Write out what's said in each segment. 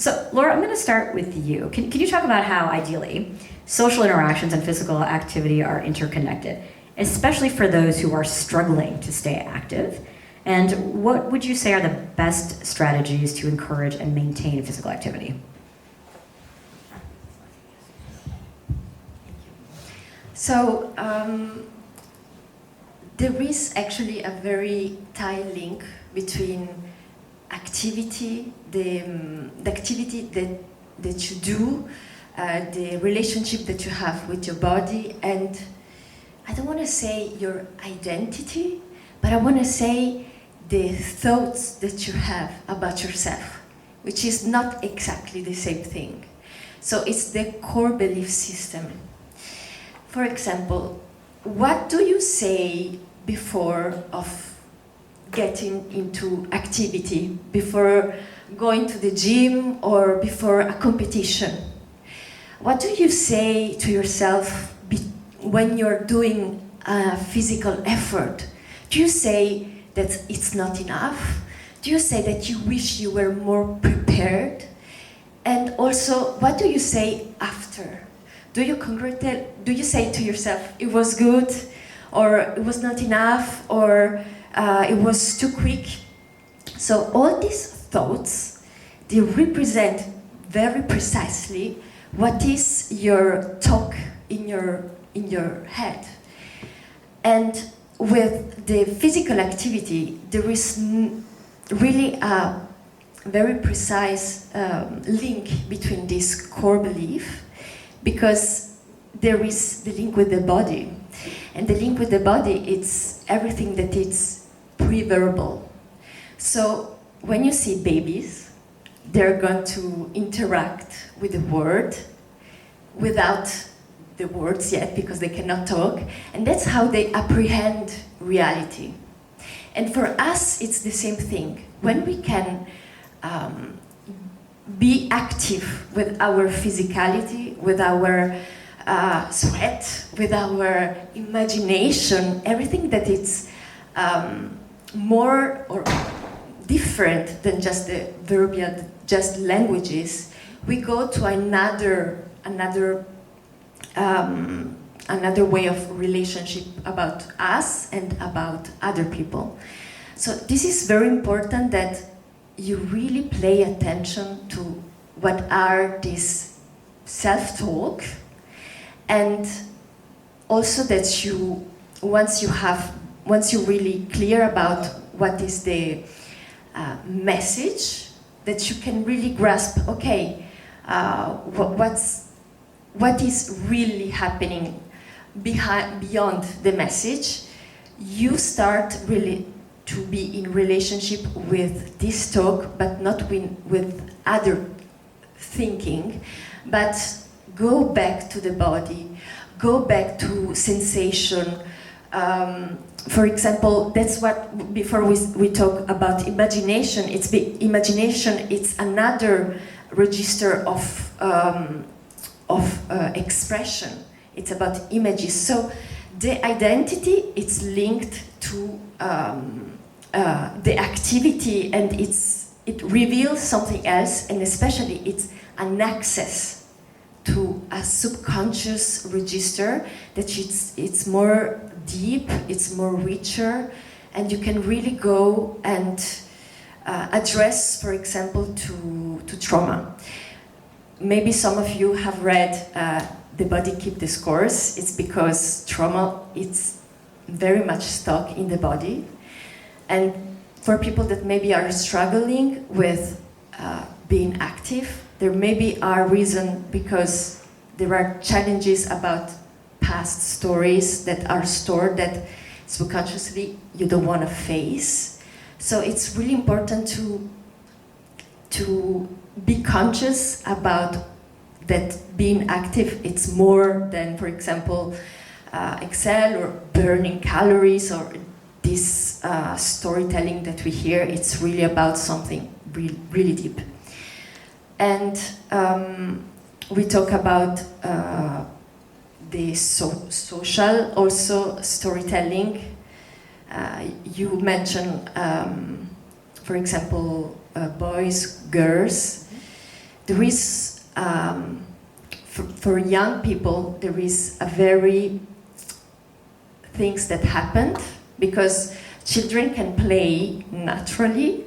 So, Laura, I'm going to start with you. Can you talk about how, ideally, social interactions and physical activity are interconnected, especially for those who are struggling to stay active? And what would you say are the best strategies to encourage and maintain physical activity? So, there is actually a very tight link between activity, the activity that you do, the relationship that you have with your body, and I don't want to say your identity, but I want to say the thoughts that you have about yourself, which is not exactly the same thing. So it's the core belief system. For example, what do you say before of getting into activity, before going to the gym or before a competition? What do you say to yourself when you're doing a physical effort? Do you say that it's not enough? Do you say that you wish you were more prepared? And also, what do you say after? Do you say to yourself, it was good, or it was not enough, or it was too quick? So all these thoughts, they represent very precisely what is your talk in your head. And with the physical activity, there is really a very precise link between this core belief, because there is the link with the body. And the link with the body, it's everything that is pre-verbal. So when you see babies, they're going to interact with the word without the words yet, because they cannot talk, and that's how they apprehend reality. And for us, it's the same thing. When we can be active with our physicality, with our sweat, with our imagination, everything that is more or different than just the verbiage, just languages, we go to another way of relationship about us and about other people. So this is very important, that you really pay attention to what are these self-talk, and also that you, once you're really clear about what is the message, that you can really grasp, okay, what is really happening beyond the message. You start really to be in relationship with this talk, but not with other thinking, but go back to the body, go back to sensation. For example, that's what, before we talk about imagination, imagination, it's another register of expression. It's about images. So the identity, it's linked to the activity, and it reveals something else, and especially it's an access to a subconscious register that it's more deep, it's more richer, and you can really go and address, for example, to trauma. Maybe some of you have read The Body Keep the Scores. It's because trauma, it's very much stuck in the body. And for people that maybe are struggling with being active, there maybe are reasons because there are challenges about past stories that are stored that subconsciously you don't want to face. So it's really important to be conscious about that being active. It's more than, for example, Excel or burning calories or this storytelling that we hear. It's really about something really deep. And we talk about the social also storytelling. You mentioned, for example, boys, girls, there is, for young people, there is a very things that happened because children can play naturally,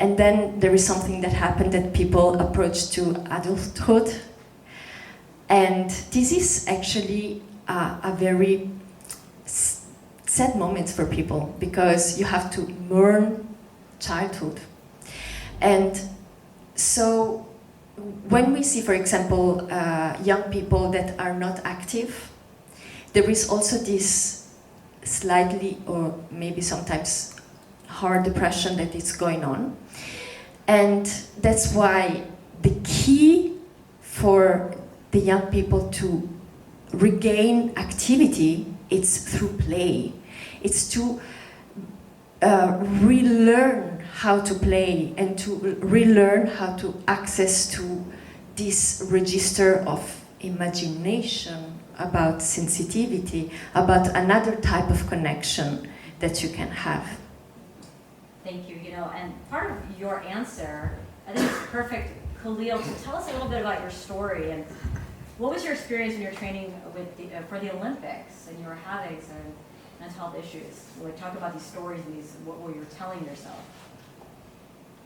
and then there is something that happened that people approach to adulthood, and this is actually a very sad moment for people because you have to mourn childhood. And so when we see, for example, young people that are not active, there is also this slightly or maybe sometimes hard depression that is going on. And that's why the key for the young people to regain activity, it's through play. It's to relearn how to play and to relearn how to access to this register of imagination, about sensitivity, about another type of connection that you can have. Thank you. And part of your answer, I think it's perfect, Khalil, to tell us a little bit about your story and what was your experience when you were training with for the Olympics and you were having some mental health issues? Like, talk about these stories and what you were telling yourself,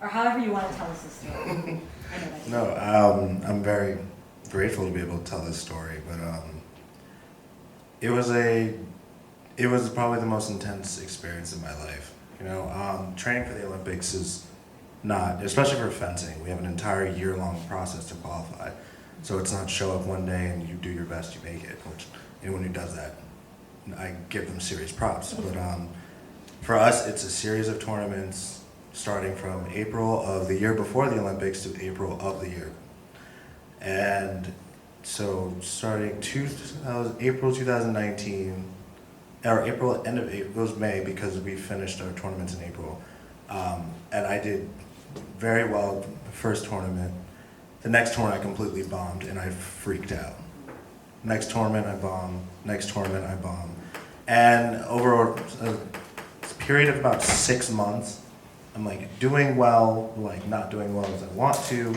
or however you want to tell us this story. I know that. No, I'm very grateful to be able to tell this story, but it was probably the most intense experience in my life. Training for the Olympics is not, especially for fencing, we have an entire year-long process to qualify. So it's not show up one day and you do your best, you make it, which anyone who does that, I give them serious props. But for us, it's a series of tournaments starting from April of the year before the Olympics to April of the year. And so starting April 2019, or April, end of April, it was May because we finished our tournaments in April. And I did very well the first tournament. The next tournament I completely bombed and I freaked out. Next tournament I bombed, next tournament I bombed. And over a period of about 6 months, I'm like doing well, like not doing well as I want to,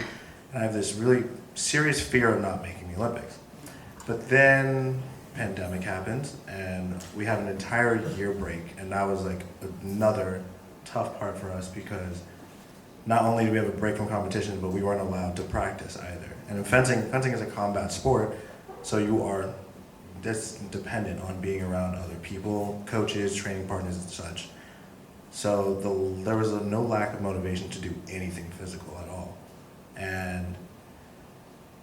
and I have this really serious fear of not making the Olympics. But then pandemic happens and we have an entire year break, and that was like another tough part for us because not only do we have a break from competition, but we weren't allowed to practice either. And in fencing is a combat sport, so you are dependent on being around other people, coaches, training partners, and such. So there was no lack of motivation to do anything physical at all. And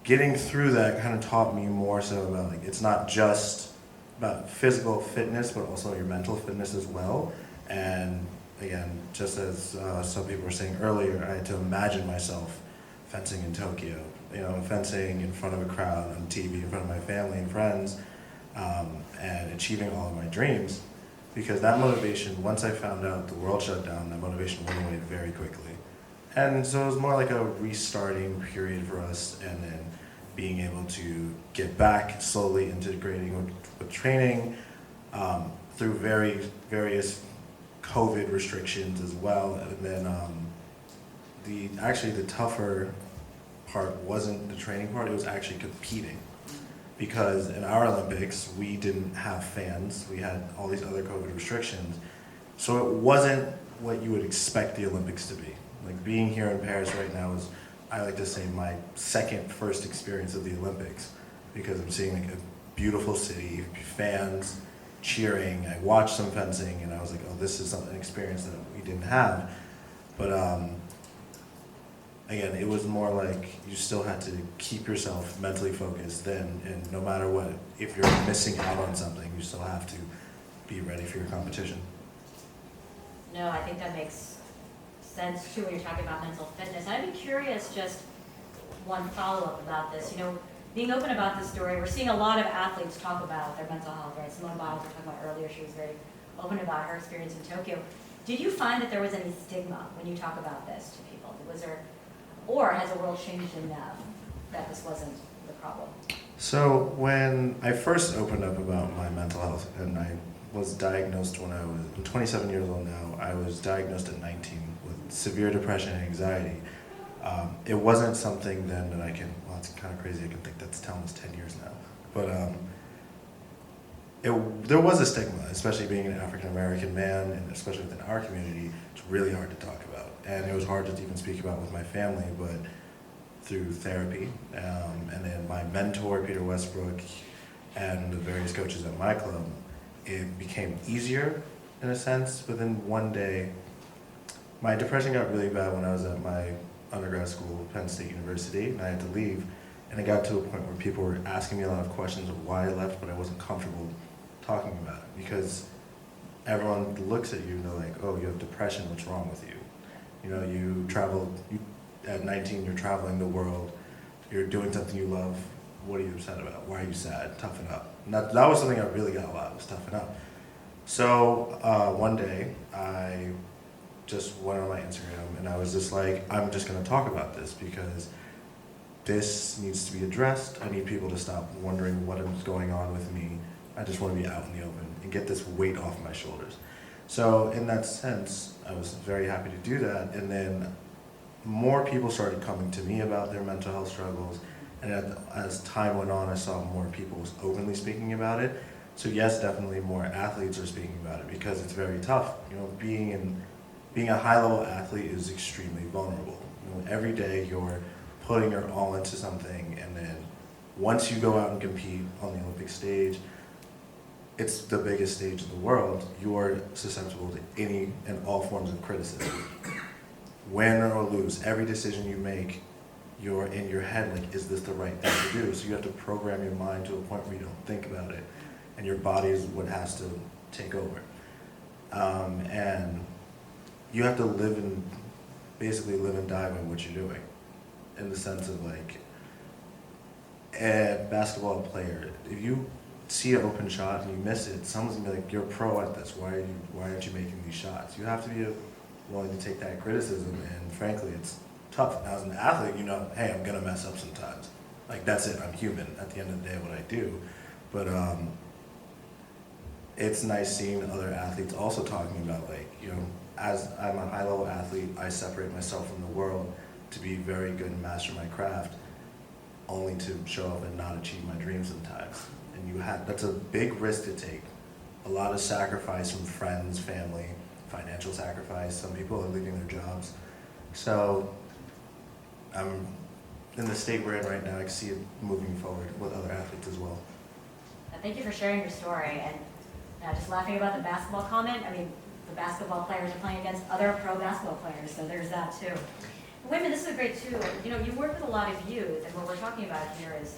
getting through that kind of taught me more so about, like, it's not just about physical fitness, but also your mental fitness as well. And again, just as some people were saying earlier, I had to imagine myself fencing in Tokyo, fencing in front of a crowd on TV, in front of my family and friends, and achieving all of my dreams. Because that motivation, once I found out the world shut down, that motivation went away very quickly. And so it was more like a restarting period for us, and then being able to get back, slowly integrating with training through various COVID restrictions as well. And then the tougher part wasn't the training part, it was actually competing. Because in our Olympics, we didn't have fans, we had all these other COVID restrictions. So it wasn't what you would expect the Olympics to be. Like, being here in Paris right now is, I like to say, my first experience of the Olympics, because I'm seeing like a beautiful city, fans cheering. I watched some fencing and I was like, oh, this is an experience that we didn't have. But again, it was more like you still had to keep yourself mentally focused then, and no matter what, if you're missing out on something, you still have to be ready for your competition. No, I think that makes sense too when you're talking about mental fitness. I'd be curious, just one follow-up about this. Being open about this story, we're seeing a lot of athletes talk about their mental health, right? Simone Biles we were talking about earlier, she was very open about her experience in Tokyo. Did you find that there was any stigma when you talk about this to people? Was there, or has the world changed enough that this wasn't the problem? So when I first opened up about my mental health, and I was diagnosed I'm 27 years old now, I was diagnosed at 19 with severe depression and anxiety. It wasn't something then that I can, well, it's kind of crazy, I can think that's almost 10 years now. But there was a stigma, especially being an African American man, and especially within our community, it's really hard to talk about. And it was hard to even speak about with my family, but through therapy, and then my mentor, Peter Westbrook, and the various coaches at my club, it became easier in a sense. But then one day, my depression got really bad when I was at my undergrad school, Penn State University, and I had to leave. And it got to a point where people were asking me a lot of questions of why I left, but I wasn't comfortable talking about it because everyone looks at you and they're like, oh, you have depression, what's wrong with you? You know, you travel, at 19, you're traveling the world, you're doing something you love, what are you upset about? Why are you sad? Toughen up. And that was something I really got a lot, was toughen up. So one day, I just went on my Instagram and I was just like, I'm just gonna talk about this because this needs to be addressed. I need people to stop wondering what is going on with me. I just want to be out in the open and get this weight off my shoulders. So in that sense, I was very happy to do that. And then more people started coming to me about their mental health struggles. And as time went on, I saw more people openly speaking about it. So yes, definitely more athletes are speaking about it because it's very tough. You know, being a high-level athlete is extremely vulnerable. You know, every day you're putting your all into something, and then once you go out and compete on the Olympic stage, it's the biggest stage in the world, you're susceptible to any and all forms of criticism. Win or lose, every decision you make, you're in your head like, is this the right thing to do? So you have to program your mind to a point where you don't think about it, and your body is what has to take over. And you have to basically live and die by what you're doing, in the sense of like, a basketball player, if you see an open shot and you miss it, someone's gonna be like, you're a pro at this, why aren't you making these shots? You have to be willing to take that criticism, and frankly, it's tough. Now as an athlete, you know, hey, I'm gonna mess up sometimes. Like, that's it, I'm human at the end of the day, what I do. But it's nice seeing other athletes also talking about, like, you know, as I'm a high-level athlete, I separate myself from the world to be very good and master my craft, only to show up and not achieve my dreams sometimes. And that's a big risk to take. A lot of sacrifice from friends, family, financial sacrifice. Some people are leaving their jobs. So I'm in the state we're in right now. I can see it moving forward with other athletes as well. Thank you for sharing your story. And just laughing about the basketball comment, I mean, the basketball players are playing against other pro basketball players, so there's that too. Waymond, this is great too. You know, you work with a lot of youth, and what we're talking about here is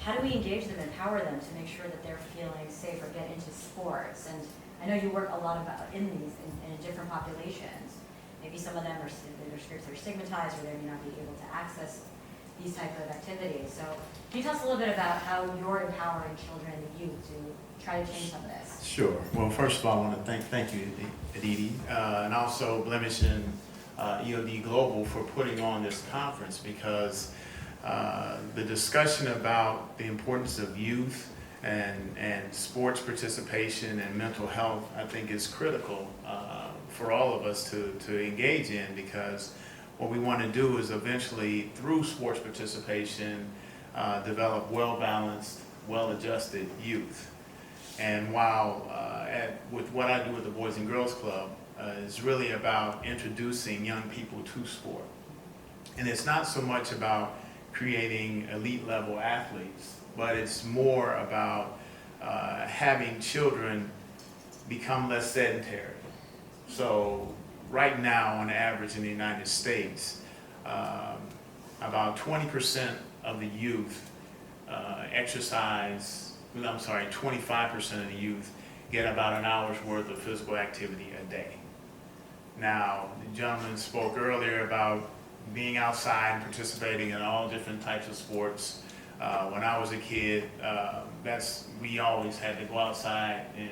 how do we engage them, empower them to make sure that they're feeling safe or get into sports? And I know you work a lot about in different populations. Maybe some of them there's groups that are stigmatized, or they may not be able to access these type of activities. So can you tell us a little bit about how you're empowering children and youth to try to change some of this? Sure. Well, first of all, I want to thank you, Aditi, and also Blemish and EOD Global for putting on this conference, because the discussion about the importance of youth and sports participation and mental health, I think, is critical for all of us to engage in, because what we want to do is eventually, through sports participation, develop well-balanced, well-adjusted youth. And while with what I do with the Boys and Girls Club, is really about introducing young people to sport. And it's not so much about creating elite level athletes, but it's more about having children become less sedentary. So right now, on average in the United States, about 20% of the youth 25% of the youth get about an hour's worth of physical activity a day. Now, the gentleman spoke earlier about being outside and participating in all different types of sports. When I was a kid, we always had to go outside and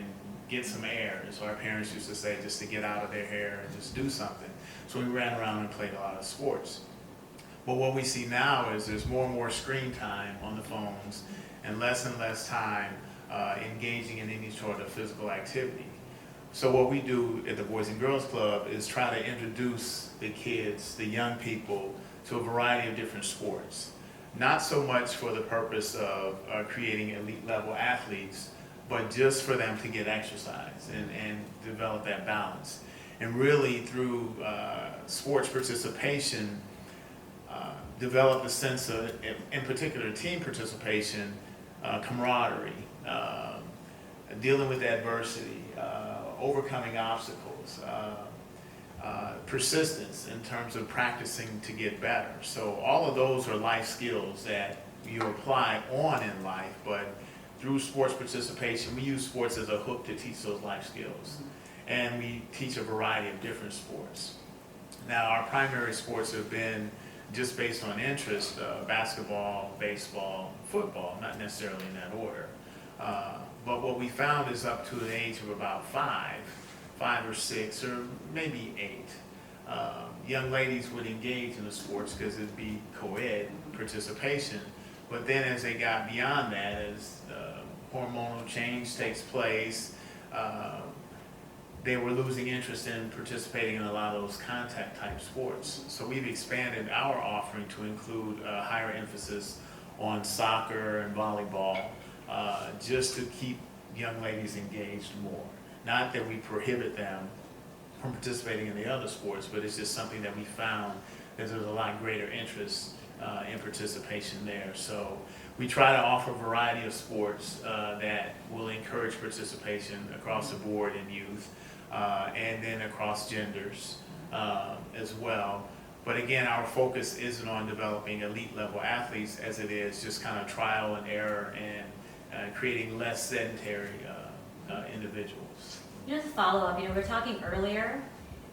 get some air. So our parents used to say, just to get out of their hair and just do something. So we ran around and played a lot of sports. But what we see now is there's more and more screen time on the phones and less time engaging in any sort of physical activity. So what we do at the Boys and Girls Club is try to introduce the kids, the young people, to a variety of different sports. Not so much for the purpose of creating elite level athletes, but just for them to get exercise and develop that balance. And really through sports participation, develop a sense of, in particular team participation, camaraderie, dealing with adversity, overcoming obstacles, persistence in terms of practicing to get better. So all of those are life skills that you apply on in life, but through sports participation, we use sports as a hook to teach those life skills. And we teach a variety of different sports. Now, our primary sports have been just based on interest, basketball, baseball, football, not necessarily in that order. But what we found is up to the age of about 5 or 6, or maybe 8, young ladies would engage in the sports because it'd be co-ed participation. But then as they got beyond that, as hormonal change takes place, they were losing interest in participating in a lot of those contact type sports. So we've expanded our offering to include a higher emphasis on soccer and volleyball, just to keep young ladies engaged more. Not that we prohibit them from participating in the other sports, but it's just something that we found that there's a lot greater interest in participation there. So we try to offer a variety of sports that will encourage participation across the board in youth, and then across genders as well. But again, our focus isn't on developing elite level athletes as it is just kind of trial and error and creating less sedentary individuals. Just a follow-up, we were talking earlier,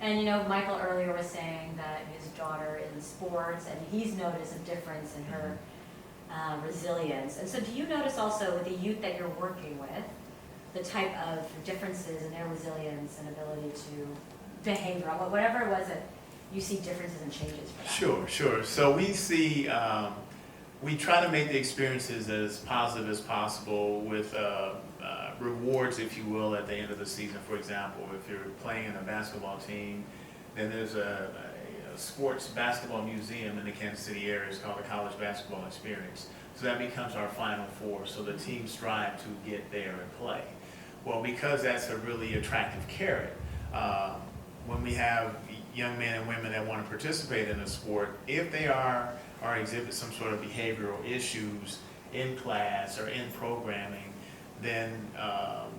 and Michael earlier was saying that his daughter is in sports, and he's noticed a difference in her resilience. And so do you notice also with the youth that you're working with, the type of differences in their resilience and ability to behavior, whatever it was that you see differences and changes for that? Sure. So we see, we try to make the experiences as positive as possible with rewards, if you will, at the end of the season. For example, if you're playing in a basketball team, then there's a sports basketball museum in the Kansas City area. It's called the College Basketball Experience. So that becomes our Final Four. So the teams strive to get there and play. Well, because that's a really attractive carrot, when we have young men and women that want to participate in a sport, if they are or exhibit some sort of behavioral issues in class or in programming, then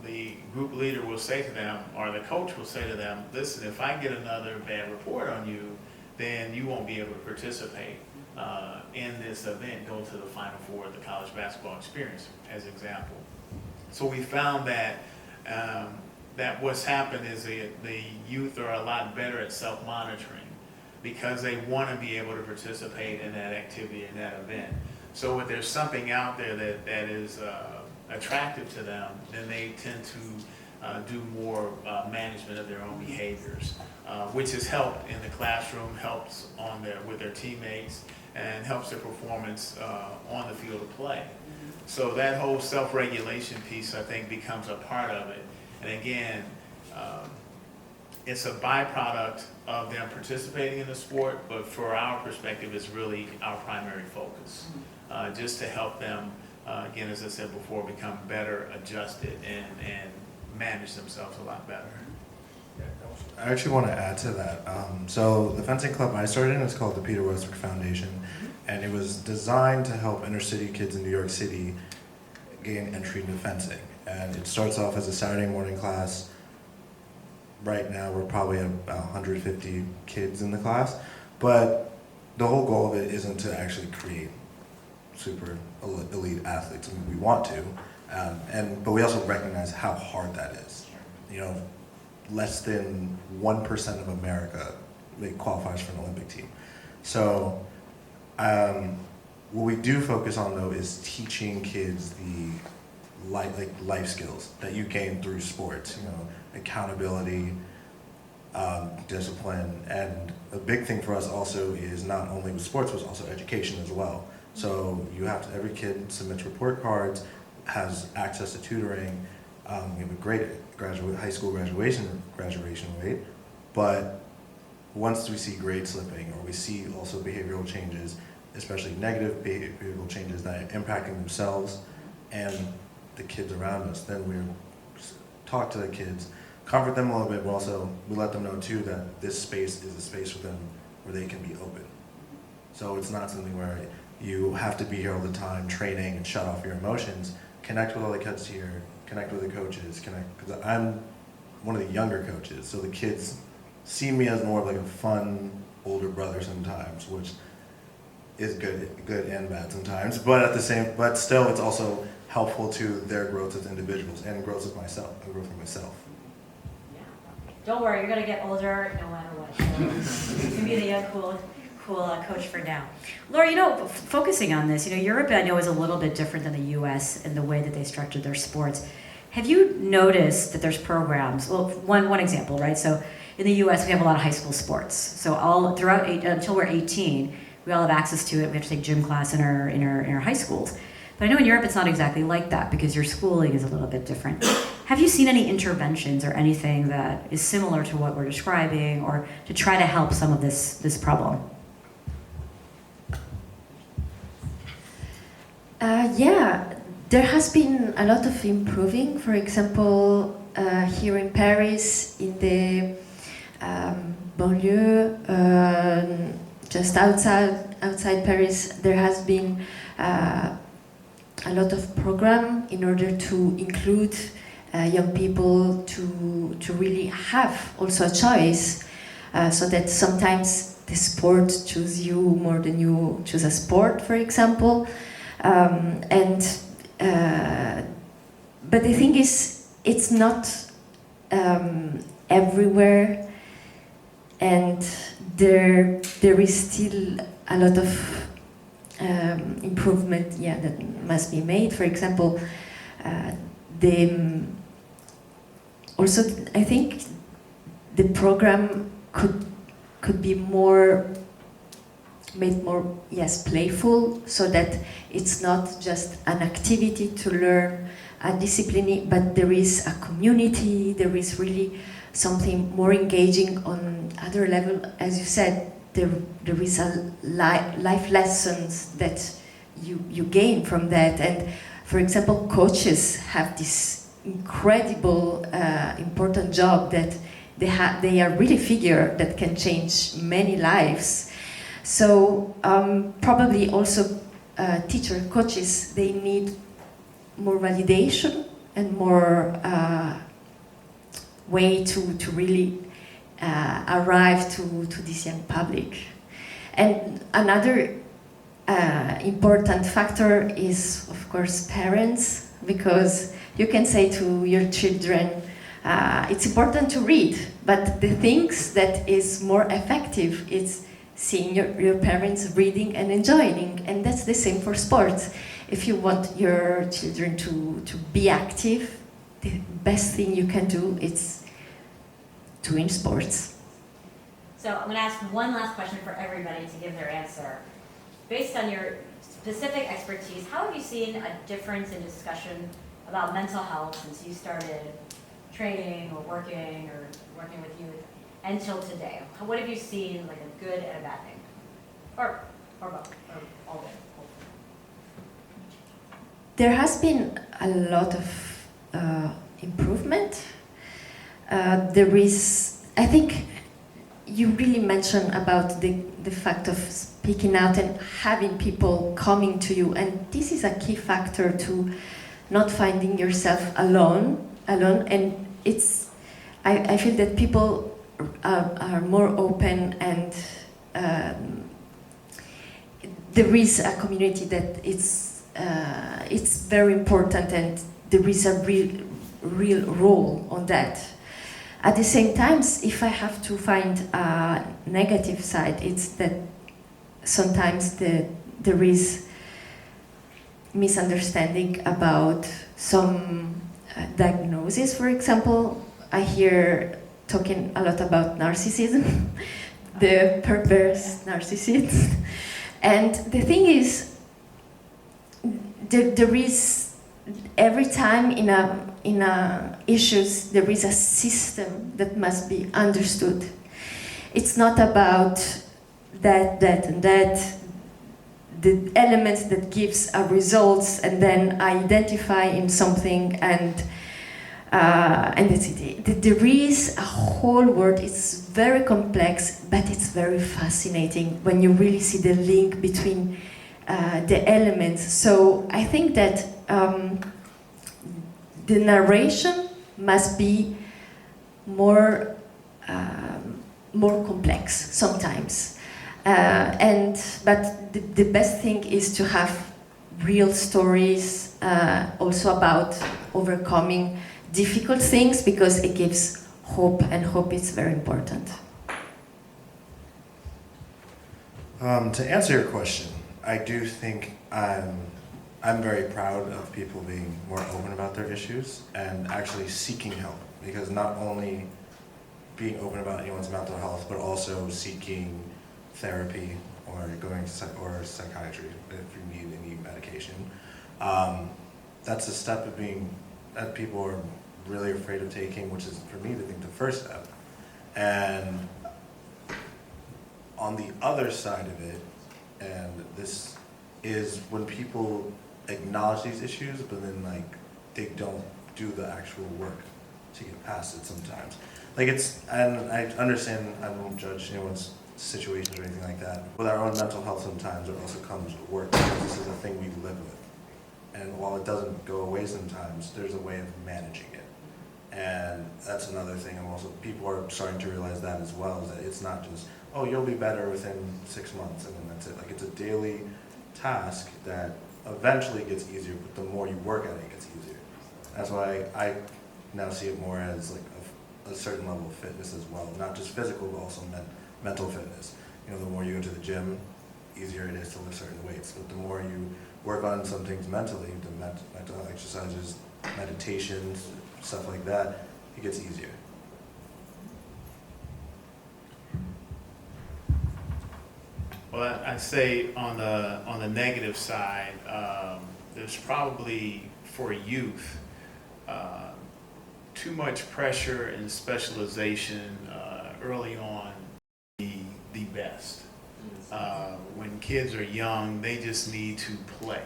the group leader will say to them, or the coach will say to them, listen, if I get another bad report on you, then you won't be able to participate in this event, go to the Final Four of the College Basketball Experience, as an example. So we found that that what's happened is the youth are a lot better at self-monitoring because they want to be able to participate in that activity, in that event. So if there's something out there that is attractive to them, then they tend to do more management of their own behaviors, which has helped in the classroom, helps with their teammates, and helps their performance on the field of play. So that whole self-regulation piece, I think, becomes a part of it. And again, it's a byproduct of them participating in the sport, but for our perspective, it's really our primary focus, just to help them, again, as I said before, become better adjusted and manage themselves a lot better. I actually want to add to that. So the fencing club I started in is called the Peter Westbrook Foundation, and it was designed to help inner city kids in New York City gain entry into fencing. And it starts off as a Saturday morning class. Right now we're probably at about 150 kids in the class, but the whole goal of it isn't to actually create super elite athletes. I mean, we want to, but we also recognize how hard that is. Less than 1% of America qualifies for an Olympic team. So what we do focus on though is teaching kids the life skills that you gain through sports, accountability, discipline, and a big thing for us also is not only with sports, but also education as well. So every kid submits report cards, has access to tutoring. We have a great high school graduation rate, but once we see grade slipping or we see also behavioral changes, especially negative behavioral changes that are impacting themselves and the kids around us, then we talk to the kids, comfort them a little bit, but also we let them know too that this space is a space for them where they can be open. So it's not something where you have to be here all the time training and shut off your emotions. Connect with all the kids here, connect with the coaches, because I'm one of the younger coaches, so the kids see me as more of like a fun older brother sometimes, which is good and bad sometimes. But still, it's also helpful to their growth as individuals and growth of myself. I grow from myself. Yeah. Don't worry, you're gonna get older no matter what. So you can be the cool coach for now. Laura, focusing on this, Europe I know is a little bit different than the U.S. in the way that they structure their sports. Have you noticed that there's programs? Well, one example, right? So in the U.S. we have a lot of high school sports. So until we're 18, we all have access to it. We have to take gym class in our high schools. But I know in Europe it's not exactly like that because your schooling is a little bit different. Have you seen any interventions or anything that is similar to what we're describing, or to try to help some of this problem? Yeah, there has been a lot of improving. For example, here in Paris, in the banlieue, just outside Paris, there has been a lot of program in order to include young people to really have also a choice, so that sometimes the sport choose you more than you choose a sport, for example. But the thing is, it's not everywhere, and there is still a lot of improvement, that must be made. For example, also I think the program could be made more playful, so that it's not just an activity to learn a discipline, but there is a community, there is really something more engaging on other level. As you said, there is a life lessons that you gain from that. And for example, coaches have this incredible important job that they are really figure that can change many lives. So probably also teacher coaches, they need more validation and more way to really arrive to this young public. And another important factor is, of course, parents, because you can say to your children, it's important to read, but the things that is more effective is seeing your parents reading and enjoying, and that's the same for sports. If you want your children to be active, the best thing you can do is doing sports. So I'm going to ask one last question for everybody to give their answer. Based on your specific expertise, how have you seen a difference in discussion about mental health since you started training or working with youth until today? What have you seen, like a good and a bad thing? Or both, or all good? There has been a lot of improvement. There is, I think, you really mentioned about the fact of speaking out and having people coming to you, and this is a key factor to not finding yourself alone. And it's, I feel that people are more open, and there is a community that it's very important, and there is a real role on that. At the same time, if I have to find a negative side, it's that sometimes there is misunderstanding about some diagnosis. For example, I hear talking a lot about narcissism, the perverse narcissist. And the thing is, there is, every time in a issues, there is a system that must be understood. it's not about that, and that, the elements that gives a results, and then I identify in something, and that's it. There is a whole world. It's very complex, but it's very fascinating when you really see the link between the elements. So I think that the narration must be more complex sometimes, but the best thing is to have real stories, also about overcoming difficult things, because it gives hope, and hope is very important. To answer your question, I do think I'm very proud of people being more open about their issues and actually seeking help, because not only being open about anyone's mental health, but also seeking therapy or going to or psychiatry if you need any medication. That's a step of being that people are really afraid of taking, which is, for me, I think, the first step. And on the other side of it, and this is when people acknowledge these issues, but then they don't do the actual work to get past it sometimes. And I understand, I won't judge anyone's situations or anything like that. With our own mental health sometimes, it also comes with work, because this is a thing we live with. And while it doesn't go away sometimes, there's a way of managing it. And that's another thing. And also, people are starting to realize that as well, is that it's not just, oh, you'll be better within 6 months, and then that's it. It's a daily task that eventually gets easier, but the more you work at it, it gets easier. That's why I now see it more as a certain level of fitness as well, not just physical, but also mental fitness. The more you go to the gym, easier it is to lift certain weights. But the more you work on some things mentally, the mental exercises, meditations, stuff like that, it gets easier. Well, I'd say on the negative side, there's probably, for youth, too much pressure and specialization early on to be the best. When kids are young, they just need to play.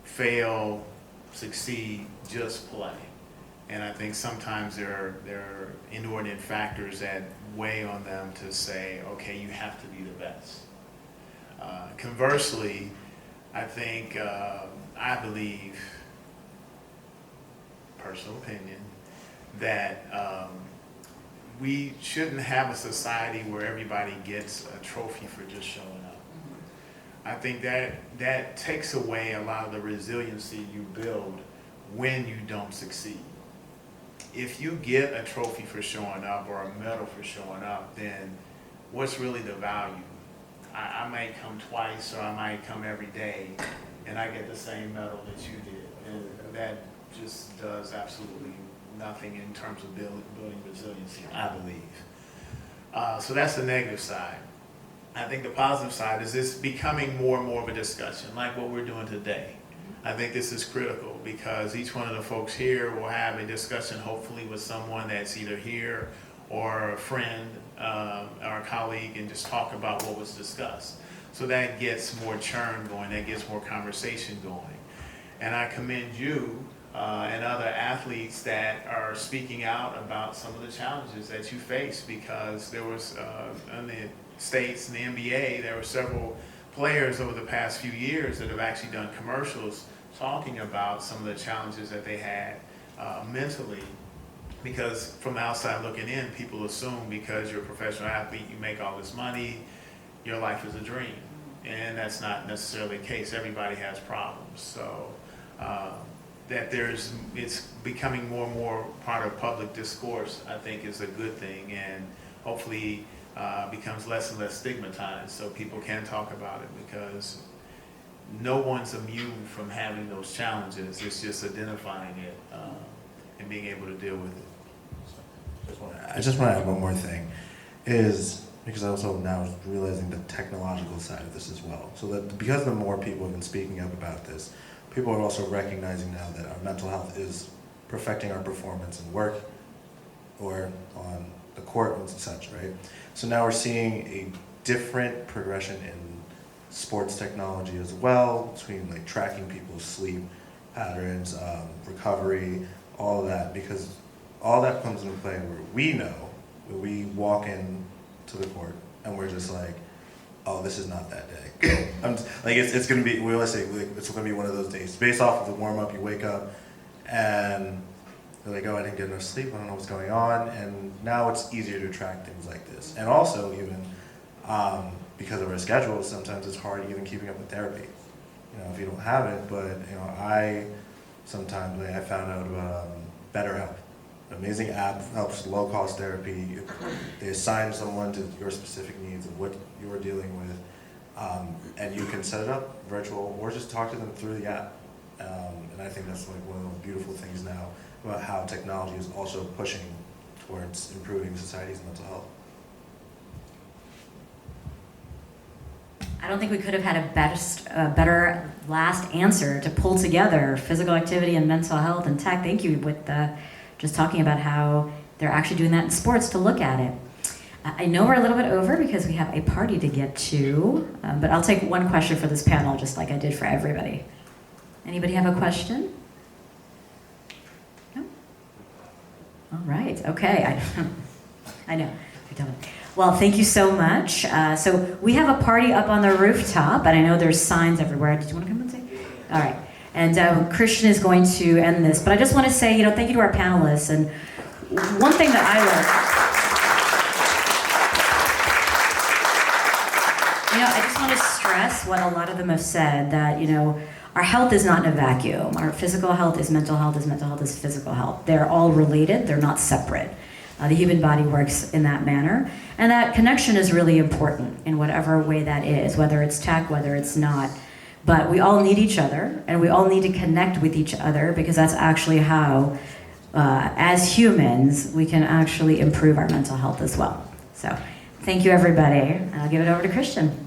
Fail, succeed, just play. And I think sometimes there are inordinate factors that weigh on them to say, okay, you have to be the best. Conversely, I think, I believe, personal opinion, that we shouldn't have a society where everybody gets a trophy for just showing up. I think that takes away a lot of the resiliency you build when you don't succeed. If you get a trophy for showing up or a medal for showing up, then what's really the value? I might come twice, or I might come every day, and I get the same medal that you did. And that just does absolutely nothing in terms of building resiliency, I believe. So that's the negative side. I think the positive side is this becoming more and more of a discussion, like what we're doing today. I think this is critical, because each one of the folks here will have a discussion, hopefully with someone that's either here or a friend or a colleague, and just talk about what was discussed. So that gets more churn going, that gets more conversation going. And I commend you and other athletes that are speaking out about some of the challenges that you face, because there was, in the States and the NBA, there were several players over the past few years that have actually done commercials talking about some of the challenges that they had mentally, because from the outside looking in, people assume because you're a professional athlete, you make all this money, your life is a dream. And that's not necessarily the case. Everybody has problems. So that it's becoming more and more part of public discourse, I think, is a good thing, and hopefully becomes less and less stigmatized, so people can talk about it, because no one's immune from having those challenges. It's just identifying it and being able to deal with it. I just want to add one more thing, is because I also now realizing the technological side of this as well. So that because the more people have been speaking up about this, people are also recognizing now that our mental health is affecting our performance in work or on the court and such, right? So now we're seeing a different progression in sports technology as well, between like tracking people's sleep patterns, recovery, all of that, because all that comes into play where we know, when we walk in to the court and we're just like, oh, this is not that day. Like it's gonna be, we always say, like, it's gonna be one of those days. Based off of the warm up, you wake up and you're like, oh, I didn't get enough sleep, I don't know what's going on. And now it's easier to track things like this. And also even, because of our schedules, sometimes it's hard even keeping up with therapy. You know, if you don't have it, but you know, I sometimes, like, I found out about BetterHelp. Amazing app, helps low-cost therapy. They assign someone to your specific needs of what you're dealing with, and you can set it up virtual or just talk to them through the app. And I think that's like one of the beautiful things now about how technology is also pushing towards improving society's mental health. I don't think we could have had a better last answer to pull together physical activity and mental health and tech. Thank you with just talking about how they're actually doing that in sports to look at it. I know we're a little bit over because we have a party to get to, but I'll take one question for this panel, just like I did for everybody. Anybody have a question? No? All right, okay. I know. Well, thank you so much. So we have a party up on the rooftop, and I know there's signs everywhere. Did you want to come and say? All right. And Christian is going to end this, but I just want to say, thank you to our panelists. And one thing that I learned, I just want to stress what a lot of them have said, that, our health is not in a vacuum. Our physical health is mental health, is physical health. They're all related, they're not separate. The human body works in that manner. And that connection is really important in whatever way that is, whether it's tech, whether it's not. But we all need each other, and we all need to connect with each other, because that's actually how, as humans, we can actually improve our mental health as well. So thank you, everybody. I'll give it over to Christian.